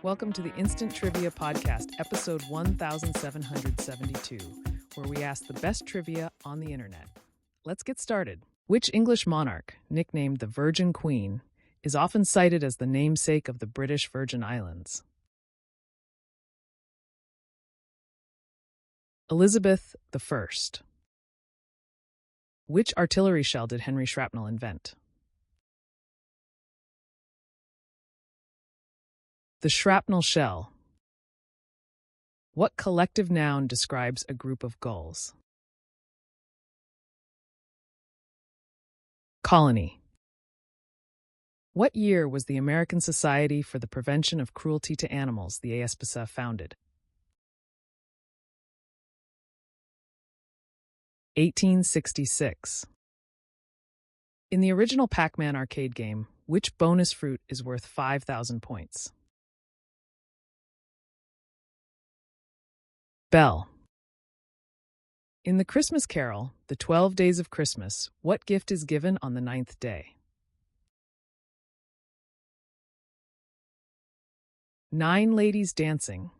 Welcome to the Instant Trivia Podcast, episode 1772, where we ask the best trivia on the internet. Let's get started. Which English monarch, nicknamed the Virgin Queen, is often cited as the namesake of the British Virgin Islands? Elizabeth I. Which artillery shell did Henry Shrapnel invent? The shrapnel shell. What collective noun describes a group of gulls? Colony. What year was the American Society for the Prevention of Cruelty to Animals, the ASPCA, founded? 1866. In the original Pac-Man arcade game, which bonus fruit is worth 5,000 points? Bell. In the Christmas Carol, the 12 Days of Christmas, what gift is given on the 9th day? 9 ladies dancing.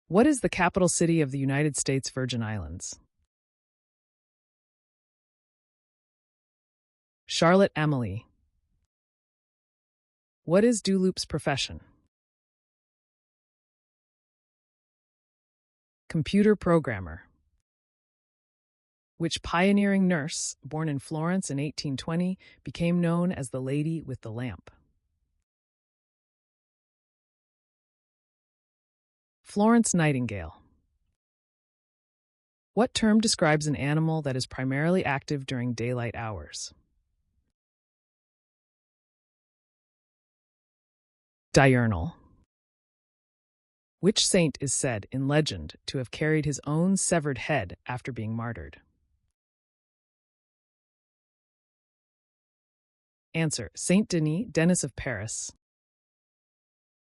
What is the capital city of the United States Virgin Islands? Charlotte Amalie. What is Duluth's profession? Computer programmer. Which pioneering nurse, born in Florence in 1820, became known as the Lady with the Lamp? Florence Nightingale. What term describes an animal that is primarily active during daylight hours? Diurnal. Which saint is said, in legend, to have carried his own severed head after being martyred? Answer: Saint Denis, Denis of Paris.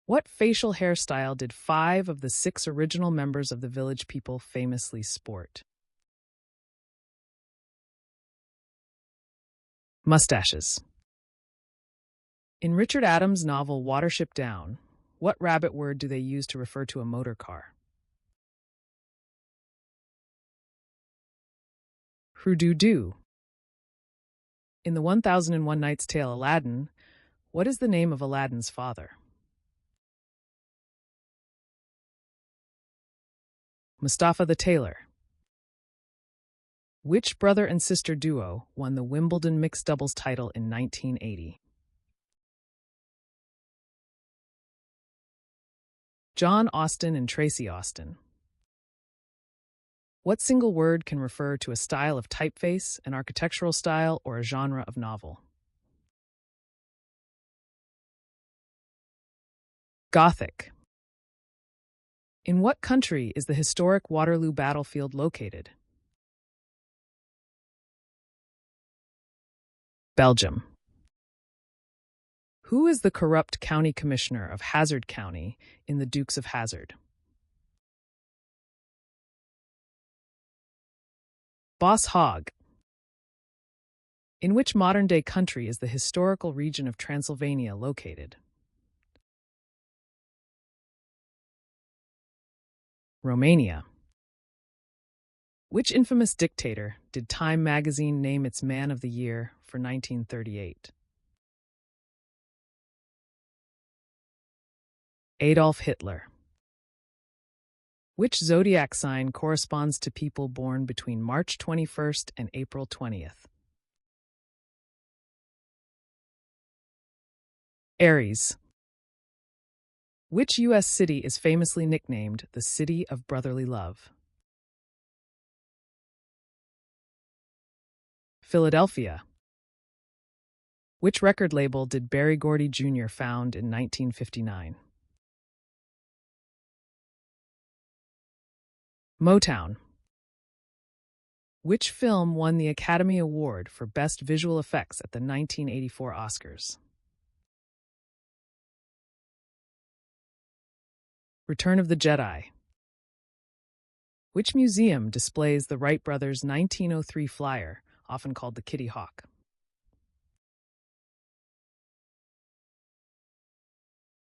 What facial hairstyle did 5 of the 6 original members of the Village People famously sport? Mustaches. In Richard Adams' novel Watership Down, what rabbit word do they use to refer to a motor car? Hoo-doo-doo. In the 1001 Nights Tale Aladdin, what is the name of Aladdin's father? Mustafa the Tailor. Which brother and sister duo won the Wimbledon mixed doubles title in 1980? John Austin and Tracy Austin. What single word can refer to a style of typeface, an architectural style, or a genre of novel? Gothic. In what country is the historic Waterloo battlefield located? Belgium. Who is the corrupt county commissioner of Hazard County in the Dukes of Hazzard? Boss Hogg. In which modern-day country is the historical region of Transylvania located? Romania. Which infamous dictator did Time magazine name its Man of the Year for 1938? Adolf Hitler. Which zodiac sign corresponds to people born between March 21st and April 20th? Aries. Which U.S. city is famously nicknamed the City of Brotherly Love? Philadelphia. Which record label did Berry Gordy Jr. found in 1959? Motown. Which film won the Academy Award for Best Visual Effects at the 1984 Oscars? Return of the Jedi. Which museum displays the Wright brothers' 1903 flyer, often called the Kitty Hawk?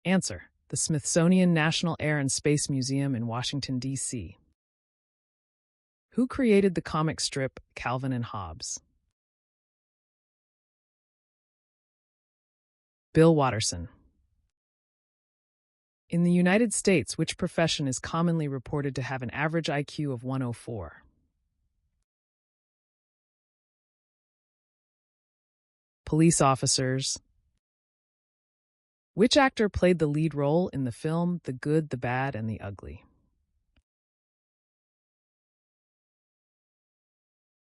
Answer: the Smithsonian National Air and Space Museum in Washington, D.C. Who created the comic strip Calvin and Hobbes? Bill Watterson. In the United States, which profession is commonly reported to have an average IQ of 104? Police officers. Which actor played the lead role in the film The Good, the Bad, and the Ugly?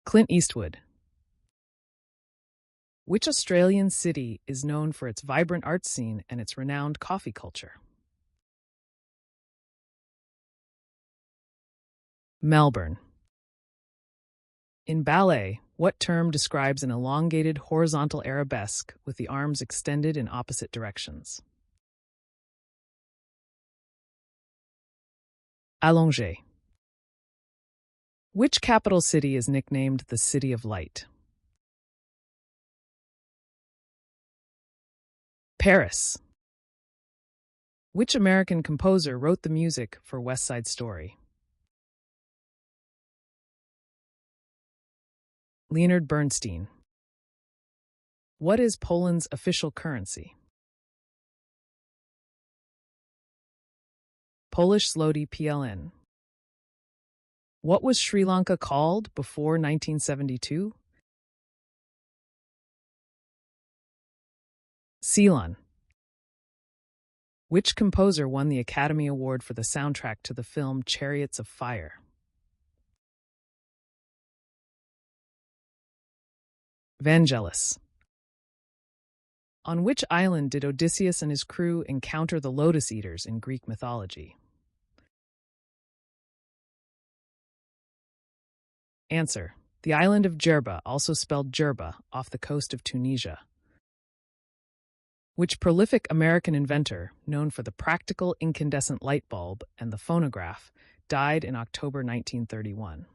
Clint Eastwood. Which Australian city is known for its vibrant art scene and its renowned coffee culture? Melbourne. In ballet, what term describes an elongated horizontal arabesque with the arms extended in opposite directions? Allongé. Which capital city is nicknamed the City of Light? Paris. Which American composer wrote the music for West Side Story? Leonard Bernstein. What is Poland's official currency? Polish zloty PLN. What was Sri Lanka called before 1972? Ceylon. Which composer won the Academy Award for the soundtrack to the film Chariots of Fire? Vangelis. On which island did Odysseus and his crew encounter the Lotus Eaters in Greek mythology? Answer: the island of Jerba, also spelled Jerba, off the coast of Tunisia. Which prolific American inventor, known for the practical incandescent light bulb and the phonograph, died in October 1931?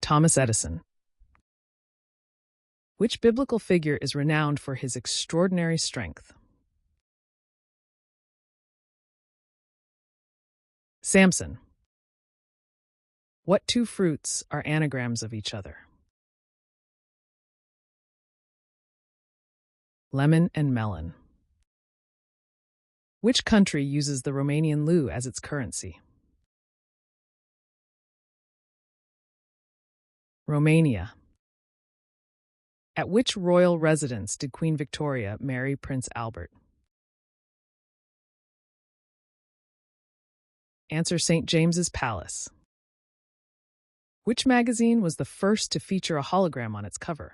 Thomas Edison. Which biblical figure is renowned for his extraordinary strength? Samson. What two fruits are anagrams of each other? Lemon and melon. Which country uses the Romanian leu as its currency? Romania. At which royal residence did Queen Victoria marry Prince Albert? Answer: St. James's Palace. Which magazine was the first to feature a hologram on its cover?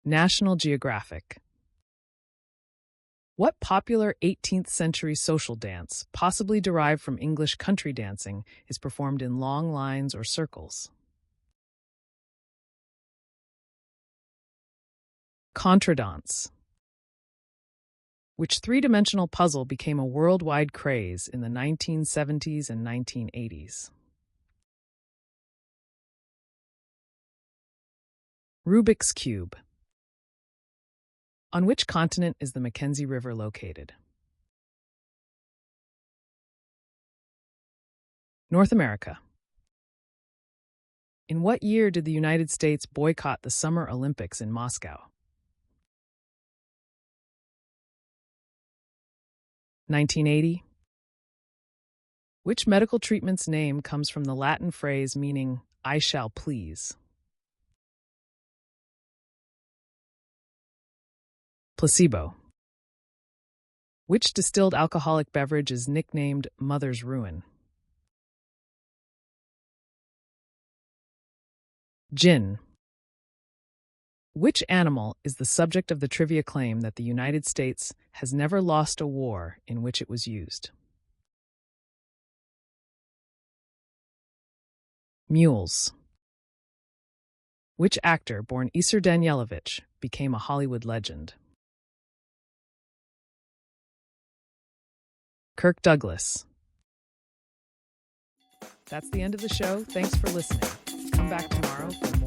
National Geographic. What popular 18th century social dance, possibly derived from English country dancing, is performed in long lines or circles? Contradance. Which three-dimensional puzzle became a worldwide craze in the 1970s and 1980s? Rubik's Cube. On which continent is the Mackenzie River located? North America. In what year did the United States boycott the Summer Olympics in Moscow? 1980. Which medical treatment's name comes from the Latin phrase meaning "I shall please"? Placebo. Which distilled alcoholic beverage is nicknamed Mother's Ruin? Gin. Which animal is the subject of the trivia claim that the United States has never lost a war in which it was used? Mules. Which actor, born Isar Danielovich, became a Hollywood legend? Kirk Douglas. That's the end of the show. Thanks for listening. come back tomorrow for